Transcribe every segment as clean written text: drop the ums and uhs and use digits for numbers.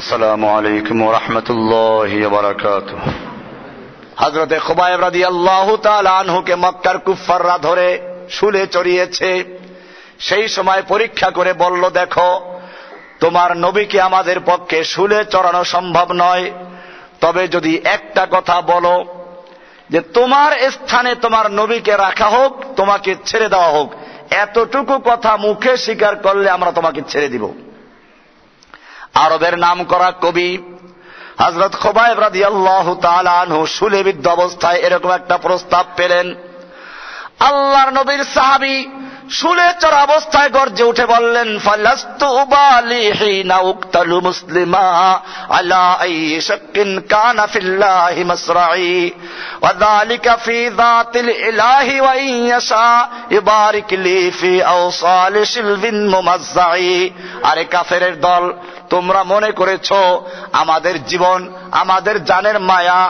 আসসালামু আলাইকুম ওয়া রাহমাতুল্লাহি ওয়া বারাকাতুহু। হযরতে খুবাইব রাদিয়াল্লাহু তাআলা আনহুকে মক্কার কুফফাররা ধরে শুলে চড়িয়েছে। সেই সময় পরীক্ষা করে বলল, দেখো, তোমার নবীকে আমাদের পক্ষে শুলে চড়ানো সম্ভব নয়, তবে যদি একটা কথা বলো যে তোমার স্থানে তোমার নবীকে রাখা হোক, তোমাকে ছেড়ে দেওয়া হোক, এতটুকু কথা মুখে স্বীকার করলে আমরা তোমাকে ছেড়ে দিব। আরবের নাম করা কবি হযরত খুবাইব রাদিয়াল্লাহু তাআলা আনহু শুলে বিদ্ধ অবস্থায় এরকম একটা প্রস্তাব পেলেন। আল্লাহর নবীর সাহাবী শুলে চড়া অবস্থায় গর্জে উঠে বললেন, ফালাস্তু উবালি হিনা উকতালু মুসলিমা আলা আইয়ি শাক্কিন কানা ফিল্লাহি মাসরাই ওয়া যালিকা ফি যাতিল ইলাহি ওয়া ইয়াশা ইবারিক লি ফি আওসালি শিলবিন মুমাজ্জাই। আরে কাফেরের দল, তোমরা মনে করেছো আমাদের জীবন, আমাদের জানের মায়া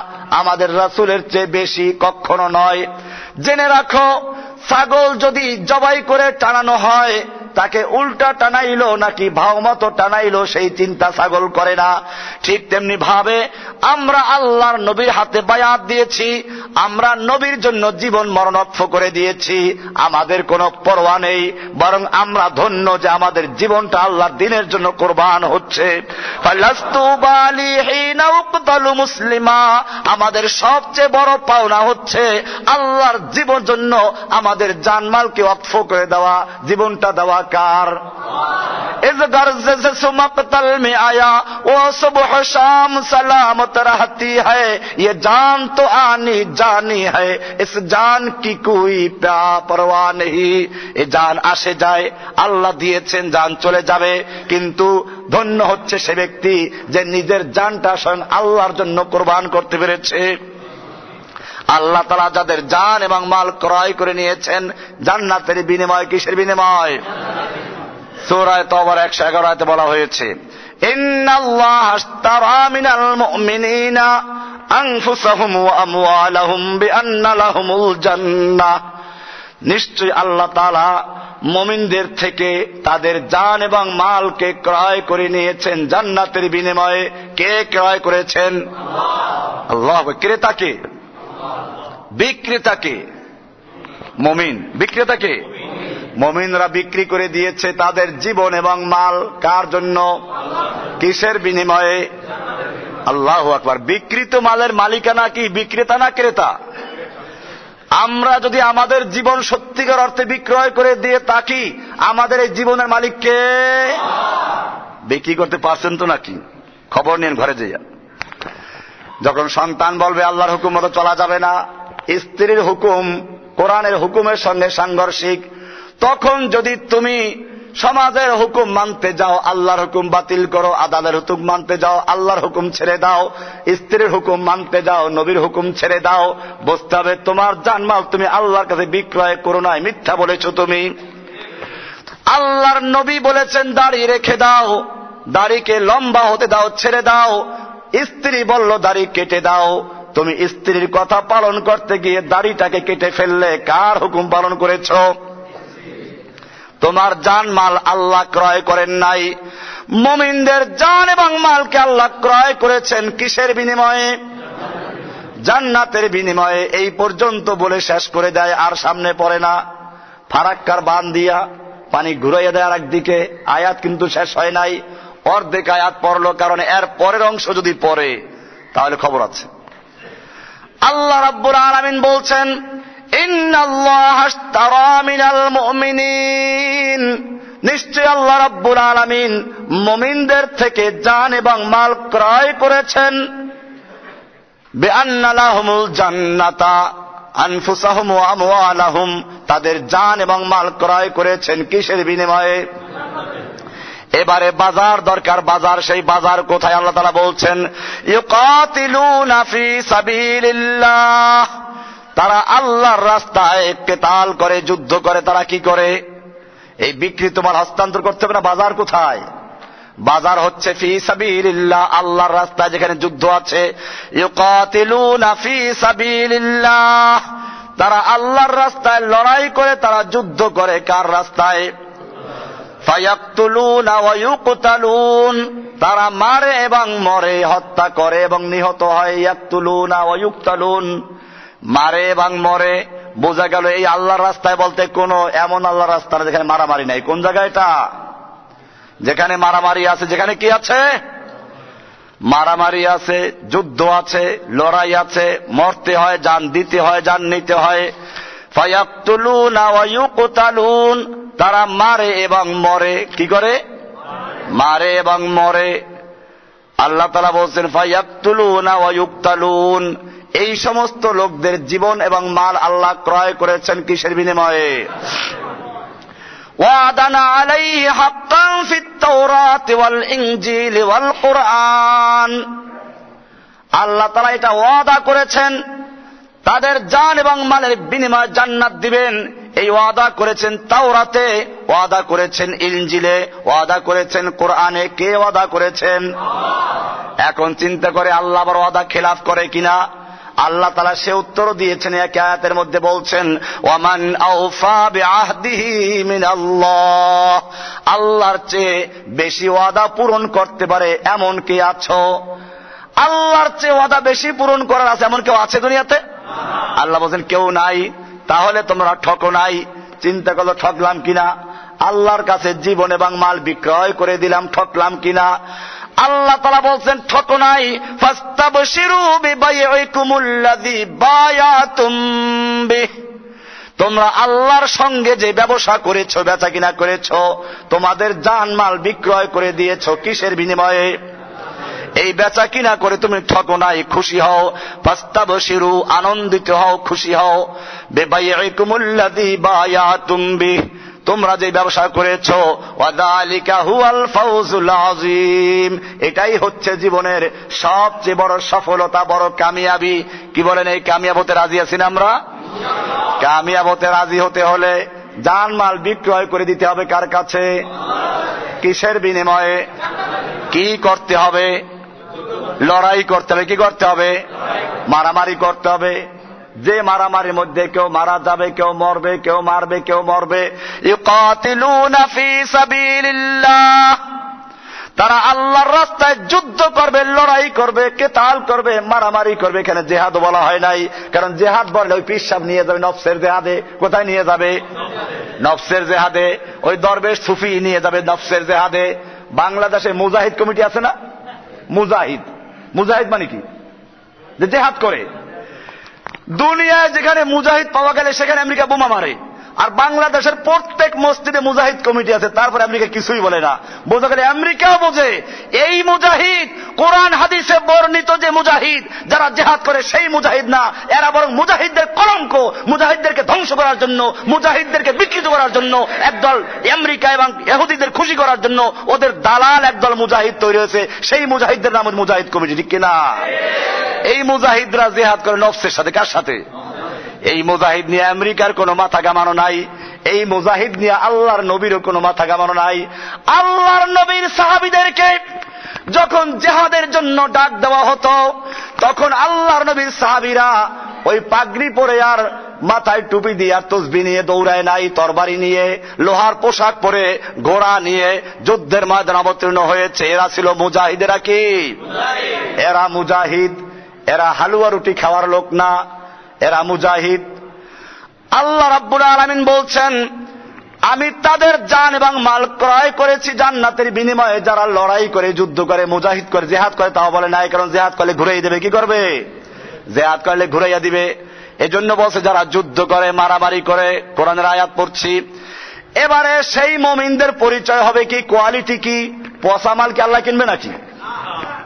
আমাদের রাসূলের চেয়ে বেশি? কখনো নয়। জেনে রাখো, ছাগল যদি জবাই করে টানানো হয়, তাকে উল্টা টানাইলো নাকি ভাওমতো টানাইলো সেই চিন্তা ছাগল করে না। ঠিক তেমনি ভাবে আমরা আল্লাহর নবীর হাতে বায়াত দিয়েছি, আমরা নবীর জন্য জীবন মরণোৎসর্গ করে দিয়েছি, আমাদের কোনো পরোয়া নেই, বরং আমরা ধন্য যে আমাদের জীবনটা আল্লাহর দ্বীনের জন্য কোরবান হচ্ছে। ফালাস্তু বালি হিনা উকতালু মুসলিমা, আমাদের সবচেয়ে বড় পাওনা হচ্ছে আল্লাহর জীবন জন্য আমাদের জানমালকে ওয়াকফ করে দেওয়া, জীবনটা দেওয়া কার? ইজ গরজে সুমকতল মে আয়া ও সুবহ শাম সলামত রহতি হ্যায়, ये जान तो आनी जानी है, इस जान की कोई परवाह नहीं। এ জান আসে যায়, আল্লাহ দিয়েছেন, জান চলে যাবে, কিন্তু ধন্য হচ্ছে সে ব্যক্তি যে নিজের জানটা স্বয়ং আল্লাহর জন্য কোরবান করতে পেরেছে। আল্লাহ তাআলা যাদের জান এবং মাল ক্রয় করে নিয়েছেন জান্নাতের বিনিময়, কিসের বিনিময়? সূরা তাওবার 111 আয়াতে বলা হয়েছে, ইন্নাল্লাহা আশতারা মিনাল মুমিনিনা আনফুসাহুম ওয়া আমওয়ালাহুম বিআন্না লাহুমুল জান্নাহ। নিশ্চয়ই আল্লাহ তাআলা মুমিনদের থেকে তাদের জান এবং মালকে ক্রয় করে নিয়েছেন জান্নাতের বিনিময়ে। কে ক্রয় করেছেন? আল্লাহ। ক্রেতাকে? বিক্রেতাকে? মুমিন। বিক্রেতাকে? মুমিনরা বিক্রি করে দিয়েছে তাদের জীবন এবং মাল। কার জন্য? কিসের বিনিময়ে? আল্লাহু আকবার। বিক্রিত মালের মালিকানা কি বিক্রেতা না ক্রেতা? আমরা যদি আমাদের জীবন সত্যিকার অর্থে বিক্রয় করে দিয়ে থাকি, আমাদের এই জীবনের মালিককে বিক্রি করতে পারছেন তো নাকি? খবর নিন ঘরে যাইয়া। যখন সন্তান বলবে আল্লাহর হুকুম মতো চলা যাবে না, স্ত্রীর হুকুম কোরআনের হুকুমের সঙ্গে সাংঘর্ষিক, তখন যদি তুমি সমাজের হুকুম মানতে যাও, আল্লাহর হুকুম বাতিল করো, আদালতের হুকুম মানতে যাও, আল্লাহর হুকুম ছেড়ে দাও, স্ত্রীর হুকুম মানতে যাও, নবীর হুকুম ছেড়ে দাও, বুঝতে হবে তোমার জানমাল তুমি আল্লাহর কাছে বিক্রয় করো নাই, মিথ্যা বলেছো তুমি। আল্লাহর নবী বলেছেন দাড়ি রেখে দাও, দাড়িকে লম্বা হতে দাও, ছেড়ে দাও। স্ত্রী বলল দাড়ি কেটে দাও, তুমি স্ত্রীর কথা পালন করতে গিয়ে দাড়িটাকে কেটে ফেললে, কার হুকুম পালন করেছ? তোমার জান মাল আল্লাহ ক্রয় করেন নাই। মুমিনদের জান এবং মালকে আল্লাহ ক্রয় করেছেন কিসের বিনিময়ে? জান্নাতের বিনিময়ে। এই পর্যন্ত বলে শেষ করে দেয়, আর সামনে পড়ে না। ফারাক্কার বান দিয়া পানি ঘুরাইয়া দেয় আর একদিকে। আয়াত কিন্তু শেষ হয় নাই, অর্ধেক আয়াত পড়লো, কারণ এর পরের অংশ যদি পড়ে তাহলে খবর আছে। আল্লাহ রাব্বুল আলামিন বলছেন, ইন্নাল্লাহা আশতারা মিনাল মুমিনিন, নিশ্চয় আল্লাহ রাব্বুল আলামিন মুমিনদের থেকে জান এবং মাল ক্রয় করেছেন। বিআন্না লাহুমুল জান্নাতা আনফুসাহুম ওয়া আমওয়ালাহুম, তাদের জান এবং মাল ক্রয় করেছেন কিসের বিনিময়ে? এবারে বাজার দরকার। বাজার, সেই বাজার কোথায়? আল্লাহ তাআলা বলছেন, ইউকাতিলুনা ফি সাবিলিল্লাহ, তারা আল্লাহর রাস্তায় কিতাল করে, যুদ্ধ করে। তারা কি করে? এই বিক্রিত মাল হস্তান্তর করতে হবে না। বাজার কোথায়? বাজার হচ্ছে ফি সাবিলিল্লাহ, আল্লাহর রাস্তায় যেখানে যুদ্ধ আছে। ইউকাতিলুনা ফি সাবিলিল্লাহ, তারা আল্লাহর রাস্তায় লড়াই করে, তারা যুদ্ধ করে। কার রাস্তায়? ফায়াকতুলুনা ওয়া ইউকতালুন, তারা মারে এবং মরে, হত্যা করে এবং নিহত হয়। ইয়াকতুলুনা ওয়া ইউকতালুন, মারে এবং মরে। বোঝা গেল এই আল্লাহর রাস্তায় বলতে কোন এমন আল্লাহর রাস্তা না যেখানে মারামারি নাই। কোন জায়গায় এটা? যেখানে মারামারি আছে, যেখানে কি আছে? মারামারি আছে, যুদ্ধ আছে, লড়াই আছে, মরতে হয়, জান দিতে হয়, জান নিতে হয়। ফায়াকতুলুনা ওয়া ইউকতালুন, তারা মারে এবং মরে। কি করে? মারে এবং মরে। আল্লাহ তাআলা বলছেন ফায়াকতুলুনা ওয়া ইউকতালুন, এই সমস্ত লোকদের জীবন এবং মাল আল্লাহ ক্রয় করেছেন কিসের বিনিময়ে? ওয়াদানা আলাইহি হাক্কান ফিত তাওরাতি ওয়াল ইনজিলি ওয়াল কুরআন, আল্লাহ তাআলা এটা ওয়াদা করেছেন তাদের জান এবং মালের বিনিময়ে জান্নাত দিবেন। এই ওয়াদা করেছেন তাওরাতে, ওয়াদা করেছেন ইনজিলে, ওয়াদা করেছেন কোরআনে। কে ওয়াদা করেছেন? এখন চিন্তা করে আল্লাহ আবার ওয়াদা খেলাফ করে কিনা? আল্লাহ তাআলা সে উত্তর দিয়েছেন এক আয়াতের মধ্যে, বলছেন ওয়ামান আওফা বিআহদিহি মিনাল্লাহ, আল্লাহর চেয়ে বেশি ওয়াদা পূরণ করতে পারে এমন কে আছো? আল্লাহর চেয়ে ওয়াদা বেশি পূরণ করার আছে এমন কেউ আছে দুনিয়াতে? আল্লাহ বলছেন কেউ নাই। তাহলে তোমরা ঠকো নাই। চিন্তা করলো ঠকলাম কিনা? আল্লাহর কাছে জীবন এবং মাল বিক্রয় করে দিলাম, ঠকলাম কিনা? আল্লাহ তাআলা বলছেন ঠকো নাই। ফাস্তাবশিরু বিবাইইকুমুল্লাযী বায়াতুম বিহ, তোমরা আল্লাহর সঙ্গে যে ব্যবসা করেছো, বেচা কিনা করেছো, তোমাদের জান মাল বিক্রয় করে দিয়েছো কিসের বিনিময়ে? এই বেচা কিনা করে তুমি ঠকো নাই, খুশি হও। ফাস্তাবশিরু, আনন্দিত হও, খুশি হও। বিবাইইকুমুল্লাযী বায়াতুম বিহ, তোমরা যে ব্যবসা করেছো। ওয়াযালিকা হুয়াল ফাউজুল আযীম, এটাই হচ্ছে জীবনের সবচেয়ে বড় সফলতা, বড় কামিয়াবি। কি বলেন? এই কামিয়াব হতে রাজি আছেন আমরা? কামিয়াব হতে রাজি হতে হলে জান মাল বিক্রয় করে দিতে হবে কার কাছে? কিসের বিনিময়ে? কি করতে হবে? লড়াই করতে হবে। কি করতে হবে? মারামারি করতে হবে। যে মারামারির মধ্যে কেউ মারা যাবে, কেউ মরবে, কেউ মারবে, কেউ মরবে। ইউকাতিলুনা ফি সাবিলিল্লাহ, তারা আল্লাহর রাস্তায় যুদ্ধ করবে, লড়াই করবে, কিতাল করবে, মারামারি করবে। এখানে জিহাদ বলা হয় নাই, কারণ জিহাদ বললে ওই পীর সাহেব নিয়ে যাবে নফসের জিহাদে। কোথায় নিয়ে যাবে? নফসের জিহাদে। ওই দরবেশ সুফি নিয়ে যাবে নফসের জিহাদে। বাংলাদেশে মুজাহিদ কমিটি আছে না? মুজাহিদ, মুজাহিদ মানে কি? যে জিহাদ করে। দুনিয়ায় যেখানে মুজাহিদ পাওয়া গেলে সেখানে আমেরিকা বোমা মারে। আর বাংলাদেশের প্রত্যেক মসজিদে মুজাহিদ কমিটি আছে, তারপরে আমেরিকা কিছুই বলে না। বোঝা গেলে আমেরিকাও বোঝে এই মুজাহিদ কোরআন হাদিসে বর্ণিত যে মুজাহিদ, যারা জিহাদ করে সেই মুজাহিদ না, এরা বরং মুজাহিদদের কলঙ্ক, মুজাহিদদেরকে ধ্বংস করার জন্য, মুজাহিদদেরকে বিকৃত করার জন্য একদল আমেরিকা এবং ইহুদিদের খুশি করার জন্য ওদের দালাল একদল মুজাহিদ তৈরি হয়েছে। সেই মুজাহিদদের নাম মুজাহিদ কমিটি, ঠিক কিনা? এই মুজাহিদরা জিহাদ করে নফসের সাথে। কার সাথে? এই মুজাহিদ নিয়ে আমেরিকার কোনো মাথা ঘামানো নাই। এই মুজাহিদ নিয়ে আল্লাহর নবীরও কোনো মাথা ঘামানো নাই। আল্লাহর নবীর সাহাবীদেরকে যখন জিহাদের জন্য ডাক দেওয়া হতো, তখন আল্লাহর নবীর সাহাবীরা ওই পাগড়ি পরে আর মাথায় টুপি দিয়ে আর তসবিহ নিয়ে দৌড়ায় নাই। তরবারি নিয়ে, লোহার পোশাক পরে, ঘোড়া নিয়ে যুদ্ধের ময়দান অবতীর্ণ হয়েছে। এরা ছিল মুজাহিদেরা। কি? এরা মুজাহিদ। এরা হালুয়া রুটি খাওয়ার লোক না, এরা মুজাহিদ। আল্লাহ রাব্বুল আলামিন বলছেন আমি তাদের জান এবং মাল ক্রয় করেছি জান্নাতের বিনিময়ে। যারা লড়াই করে, যুদ্ধ করে, মুজাহিদ করে, জিহাদ করে, তাও বলে নাই, কারণ জিহাদ করলে ঘুরাই দেবে। কি করবে? জিহাদ করলে ঘুরাইয়া দিবে। এজন্য বলছে যারা যুদ্ধ করে, মারামারি করে। কোরআনের আয়াত পড়ছি। এবারে সেই মুমিনদের পরিচয় হবে কি, কোয়ালিটি কি? পচা মাল কি আল্লাহ কিনবে নাকি?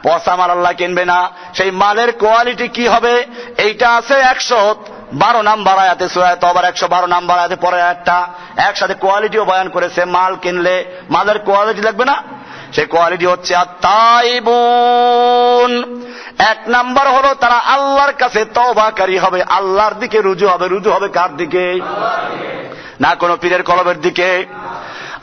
পচা মাল আল্লাহ কিনবে না। সেই মালের কোয়ালিটি কি হবে? এইটা আছে 112 নাম্বার আয়াতে, সূরা তাওবার 112 নাম্বার আয়াতে। পরে একটা একসাথে কোয়ালিটিও বয়ান করেছে। মাল কিনলে মালের কোয়ালিটি লাগবে না? সেই কোয়ালিটি হচ্ছে আত-তাইবুন। এক নাম্বার হলো তারা আল্লাহর কাছে তওবাকারী হবে, আল্লাহর দিকে রুজু হবে। রুজু হবে কার দিকে? না কোনো পীরের কলবের দিকে।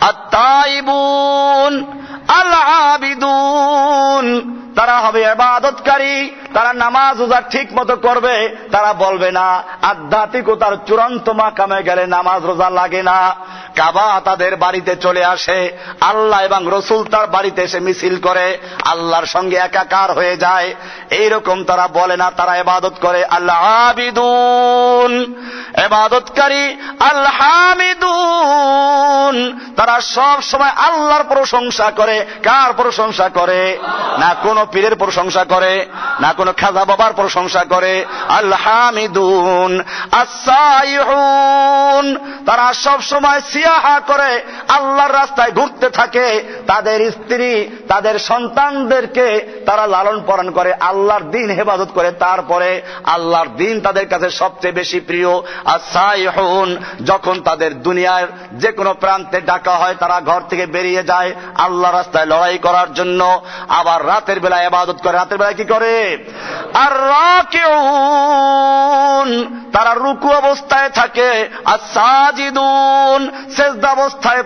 আত-তাইবুন আল-আবিদুন, তারা হবে ইবাদতকারী। তারা নামাজ রোজা ঠিক মতো করবে। তারা বলবে না আধ্যাত্মিকতার চূড়ান্ত মাকামে গেলে নামাজ রোজা লাগে না। কাবা তাদের বাড়িতে চলে আসে, আল্লাহ এবং রসুল তার বাড়িতে এসে মিছিল করে, আল্লাহর সঙ্গে একাকার হয়ে যায়। এইরকম তারা বলে না, তারা ইবাদত করে আল্লাহ আবিদুন, ইবাদতকারী আল্লাহ হামিদুন। তারা সব সময় আল্লাহর প্রশংসা করে। কার প্রশংসা করে? না কোনো পীরের প্রশংসা করে, না কোনো খাজা বাবার প্রশংসা করে। আল্লাহ হামিদুন আস-সাইহুন, তারা সব সময় সিয়াহা করে, আল্লাহর রাস্তায় ঘুরতে থাকে। তাদের স্ত্রী, তাদের সন্তানদেরকে তারা লালন পালন করে, আল্লাহর দ্বীন হেফাজত করে। তারপরে আল্লাহর দ্বীন তাদের কাছে সবচেয়ে বেশি প্রিয়। আস-সাইহুন, যখন তাদের দুনিয়ার যে কোনো প্রান্তে ডাকা হয় তারা ঘর থেকে বেরিয়ে যায় আল্লাহর রাস্তায় লড়াই করার জন্য। আবার রাতের বেলায় ইবাদত করে। রাতের বেলায় কি করে? আর রাকিউন, তারা রুকু অবস্থায় থাকে। আস-সাজিদুন, সিজদা অবস্থায়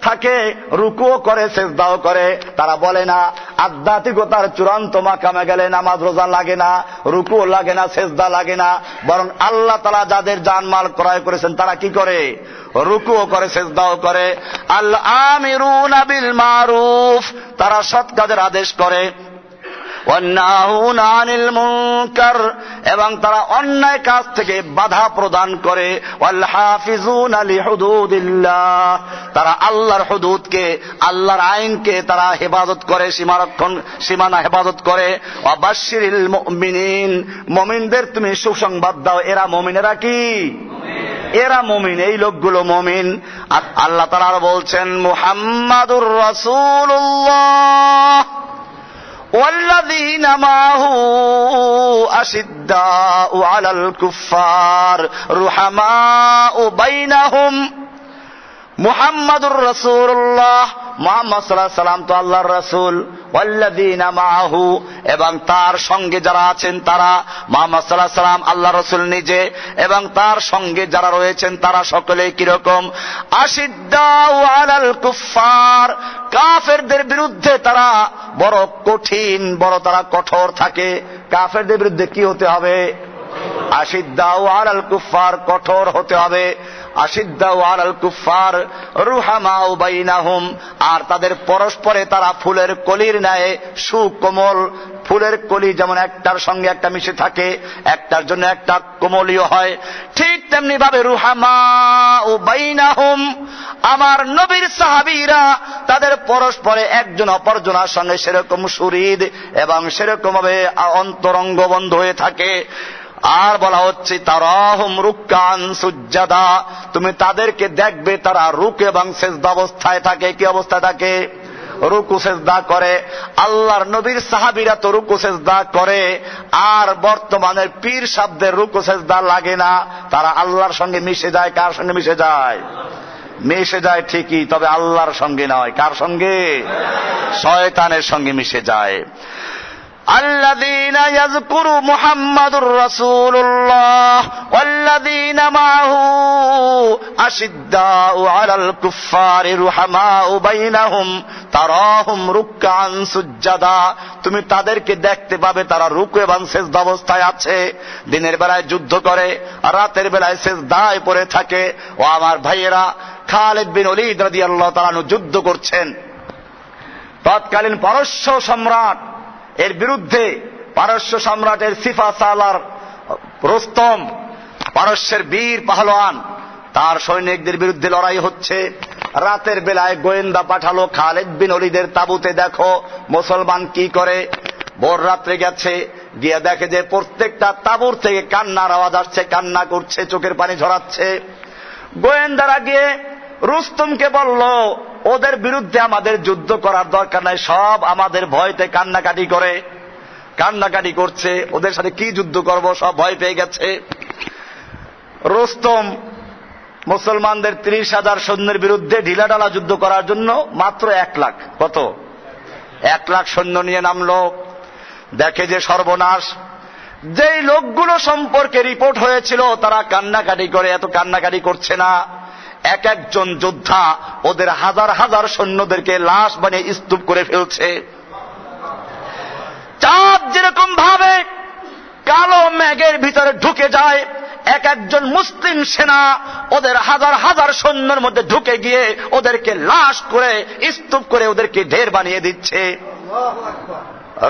থাকে, রুকুও করে সিজদাও করে। তারা বলে না আধ্যাত্মিকতার চূড়ান্ত মাকামে গেলে নামাজ রোজা লাগে না, রুকুও লাগে না, সিজদা লাগে না, বরং আল্লাহ তাআলা যাদের জানমাল ক্রয় করেছেন তারা কি করে? রুকুও করে, সিজদাও করে। আল আমিরুনা বিল মারুফ, তারা সৎ কাজের আদেশ করে। ওয়ান্নাহুনা আনিল মুনকার, এবং তারা অন্যায় কাজ থেকে বাধা প্রদান করে। ওয়াল হাফিজুনা লিহুদুদিল্লাহ, তারা আল্লাহর হুদুদকে, আল্লাহর আইনকে তারা হেফাজত করে, সীমানা হেফাজত করে। ওয়াবাশশিরিল মুমিনিন, মুমিনদের তুমি সুসংবাদ দাও। এরা মুমিন। এরা কি? এরা মুমিন, এই লোকগুলো মুমিন। আল্লাহ তাআলা আরো বলছেন মুহাম্মাদুর রাসূলুল্লাহ والذين معه أشداء على الكفار رحماء بينهم। মুহাম্মাদুর রাসূলুল্লাহ, মুহাম্মদ সাল্লাল্লাহু আলাইহি সাল্লাম তো আল্লাহর রাসূল। ওয়াল্লাযীনা মাআহু, এবং তার সঙ্গে যারা আছেন তারা, মুহাম্মদ সাল্লাল্লাহু আলাইহি সাল্লাম আল্লাহর রাসূল নিজে এবং তার সঙ্গে যারা রয়েছেন তারা সকলেই কিরকম? আশিদ্দাউ আলাল কুফফার, কাফেরদের বিরুদ্ধে তারা বড় কঠিন, বড় তারা কঠোর থাকে। কাফেরদের বিরুদ্ধে কি হতে হবে? আশিদ্দাউ আলাল কুফফার, কঠোর হতে হবে। আশিদ্দাউ আলাল কুফফার রুহামাউ বাইনাহুম, আর তাদের পরস্পরে তারা ফুলের কলির ন্যায় সুকোমল। ফুলের কলি যেমন একটার সঙ্গে একটা মিশে থাকে, একটার জন্য একটা কোমলীয় হয়, ঠিক তেমনি ভাবে রুহামাউ বাইনাহুম, আমার নবীর সাহাবীরা তাদের পরস্পরে একজন অপরজনের সঙ্গে সেরকম সুহৃদ এবং সেরকম ভাবে অন্তরঙ্গ বন্ধ হয়ে থাকে। আর বলা হচ্ছে তারাহুম রুকআন সুজ্জাদা, তুমি তাদেরকে দেখবে তারা রুকু এবং সিজদা অবস্থায় থাকে। কি অবস্থায় থাকে? রুকু সিজদা করে। আল্লাহর নবীর সাহাবীরা তো রুকু সিজদা করে, আর বর্তমানের পীর সাহেবদের রুকু সিজদা লাগে না, তারা আল্লাহর সঙ্গে মিশে যায়। কার সঙ্গে মিশে যায়? মিশে যায় ঠিকই, তবে আল্লাহর সঙ্গে নয়। কার সঙ্গে? শয়তানের সঙ্গে মিশে যায়। الذين يذكر محمد رسول الله والذين معه أشداء على الكفار رحماء بينهم تراهم ركعا سجدا, তুমি তাদেরকে দেখতে পাবে তারা রুকু এবং সিজদা অবস্থায় আছে। দিনের বেলায় যুদ্ধ করে, রাতের বেলায় সিজদায় পড়ে থাকে। ও আমার ভাইয়েরা, খালিদ বিন ওলীদ রাদিয়াল্লাহু তাআলা আনহু যুদ্ধ করছেন। তৎকালীন পারস্য সম্রাট এর বিরুদ্ধে, পারস্য সম্রাটের সিফা সালার রুস্তম, পারস্যের বীর পাহলোয়ান, তার সৈনিকদের বিরুদ্ধে লড়াই হচ্ছে। রাতের বেলায় গোয়েন্দা পাঠালো খালিদ বিন ওলীদের তাঁবুতে, দেখো মুসলমান কি করে। ভোর রাত্রে গেছে, গিয়ে দেখে যে প্রত্যেকটা তাঁবুর থেকে কান্নার আওয়াজ আসছে, কান্না করছে, চোখের পানি ঝরাচ্ছে। গোয়েন্দারা গিয়ে রুস্তমকে বলল, ওদের বিরুদ্ধে আমাদের যুদ্ধ করার দরকার নাই, সব আমাদের ভয়তে কান্নাকাটি করে, কান্নাকাটি করছে, ওদের সাথে কি যুদ্ধ করব, সব ভয় পেয়ে গেছে। রুস্তম মুসলমানদের 30,000 সৈন্যের বিরুদ্ধে ঢিলাঢালা যুদ্ধ করার জন্য মাত্র 1 লাখ, কত 1 লাখ সৈন্য নিয়ে নামলো। দেখে যে সর্বনাশ। যেই লোকগুলো সম্পর্কে রিপোর্ট হয়েছিল তারা কান্নাকাটি করে, এত কান্নাকাটি করছে না। এক একজন যোদ্ধা ওদের হাজার হাজার সৈন্যদেরকে লাশ বানিয়ে স্তূপ করে ফেলছে। চাঁদ যেরকম ভাবে কালো মেঘের ভিতরে ঢুকে যায়, এক একজন মুসলিম সেনা ওদের হাজার হাজার সৈন্যের মধ্যে ঢুকে গিয়ে ওদেরকে লাশ করে স্তূপ করে ওদেরকে ঢের বানিয়ে দিচ্ছে।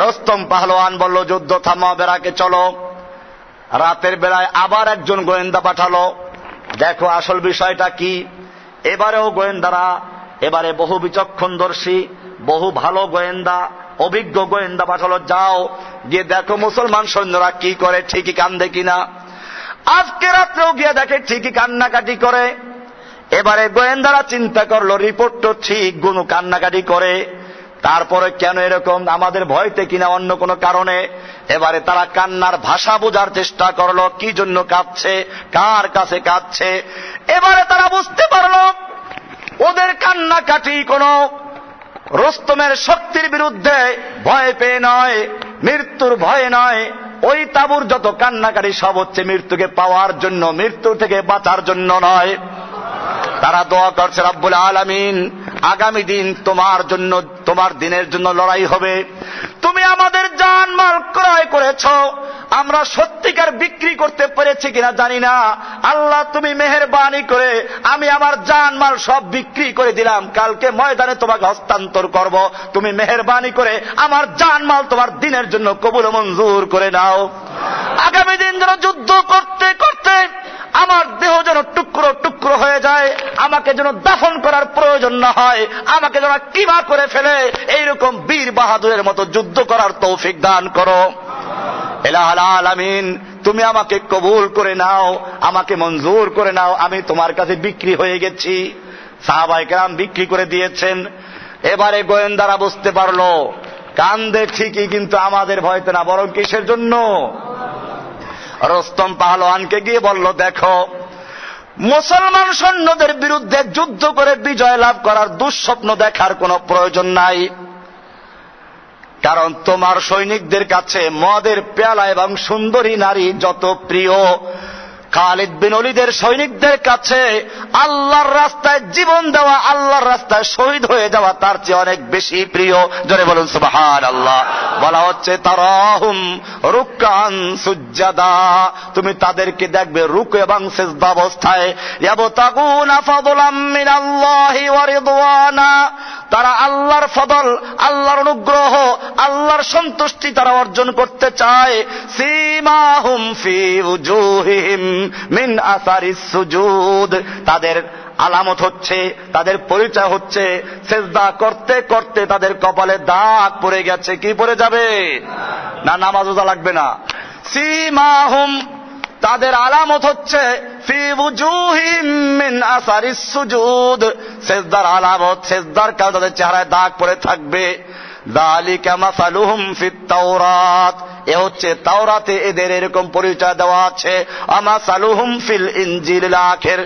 রস্তম পাহলোয়ান বলল, যুদ্ধ থামাও, বেড়াকে চলো। রাতের বেলায় আবার একজন গোয়েন্দা পাঠালো, দেখো আসল বিষয়টা কি। এবারেও গোয়েন্দারা, এবারে বহু বিচক্ষণদর্শী, বহু ভালো গোয়েন্দা, অভিজ্ঞ গোয়েন্দা পাঠালো, যাও গিয়ে দেখো মুসলমান সৈন্যরা কি করে, ঠিকই কান্দে কিনা। আজকে রাত্রেও গিয়ে দেখে ঠিকই কান্নাকাটি করে। এবারে গোয়েন্দারা চিন্তা করলো, রিপোর্ট তো ঠিক, গুনু কান্নাকাটি করে, তারপরে কেন এরকম, আমাদের ভয়তে কিনা অন্য কোনো কারণে। এবারে তারা কান্নার ভাষা বোঝার চেষ্টা করলো, কি জন্য কাঁদছে, কার কাছে কাঁদছে। এবারে তারা বুঝতে পারলো ওদের কান্নাকাটি কোনো রুস্তমের শক্তির বিরুদ্ধে ভয় পেয়ে নয়, মৃত্যুর ভয়ে নয়। ওই তাবুর যত কান্নাকাটি সব হচ্ছে মৃত্যুকে পাওয়ার জন্য, মৃত্যু থেকে বাঁচার জন্য নয়। তারা দোয়া করছে, রব্বুল আলামিন আগামী দিন তোমার জন্য, তোমার দিনের জন্য লড়াই হবে। তুমি আমাদের জানমাল ক্রয় করেছ, আমরা সত্যিকার বিক্রি করতে পেরেছি কিনা জানি না। আল্লাহ তুমি মেহেরবানি করে আমি আমার জানমাল সব বিক্রি করে দিলাম, কালকে ময়দানে তোমাকে হস্তান্তর করব। তুমি মেহেরবানি করে আমার জানমাল তোমার দিনের জন্য কবুল মঞ্জুর করে নাও। আগামী দিন যেন যুদ্ধ করতে করতে আমার দেহ যেন টুকরো টুকরো হয়ে যায়, আমাকে যেন দাফন করার প্রয়োজন না হয়, আমাকে যেন কিমা করে ফেলে, এইরকম বীর বাহাদুরের মতো যুদ্ধ করার তৌফিক দান করো। ইলাহুল আলামিন তুমি আমাকে কবুল করে নাও, আমাকে মঞ্জুর করে নাও, আমি তোমার কাছে বিক্রি হয়ে গেছি। সাহাবায়ে কেরাম বিক্রি করে দিয়েছেন। এবারে গোয়েন্দারা বুঝতে পারলো কান্দে ঠিকই, কিন্তু আমাদের ভয়তে না, বরং কিসের জন্য। রস্তম পাহলোয়ানকে গিয়ে বলল, দেখো মুসলমান সৈন্যদের বিরুদ্ধে যুদ্ধ করে বিজয় লাভ করার দুঃস্বপ্ন দেখার কোনো প্রয়োজন নাই, কারণ তোমার সৈনিকদের কাছে মদের পেয়ালা এবং সুন্দরী নারী যত প্রিয়, খালিদ বিন ওলীদের সৈনিকদের কাছে আল্লাহর রাস্তায় জীবন দেওয়া, আল্লাহর রাস্তায় শহীদ হয়ে যাওয়া তার চেয়ে অনেক বেশি প্রিয়। জোরে বলুন সুবহানাল্লাহ। বলা হচ্ছে তারাহুম রুকআন সুজদা, তুমি তাদেরকে দেখবে রুকু এবং সিজদা অবস্থায়। ইয়াবতাগুনা ফাদলাম মিনাল্লাহি ওয়া রিদওয়ানা, তারা আল্লাহর ফদল, আল্লাহর অনুগ্রহ, আল্লাহর সন্তুষ্টি তারা অর্জন করতে চায়। সীমাহুম ফি উজুহিহিম মিন আসারিস সুজুদ, তাদের আলামত হচ্ছে, তাদের পরিচয় হচ্ছে সিজদা করতে করতে তাদের কপালে দাগ পড়ে গেছে। কি পড়ে যাবে না, নামাজ রোজা লাগবে না। সীমাহুম, তাদের আলামত হচ্ছে ফি উজুহিহিম মিন আসারিস সুজুদ, সিজদার আলামত, সিজদার কারণে তাদের চেহারায় দাগ পড়ে থাকবে। যালিকা মাসালুহুম ফিত তাওরাত, এ হচ্ছে তাওরাতে এদের এরকম পরিচয় দেওয়া আছে। আমাসালুহুম ফিল ইনজিল, আখির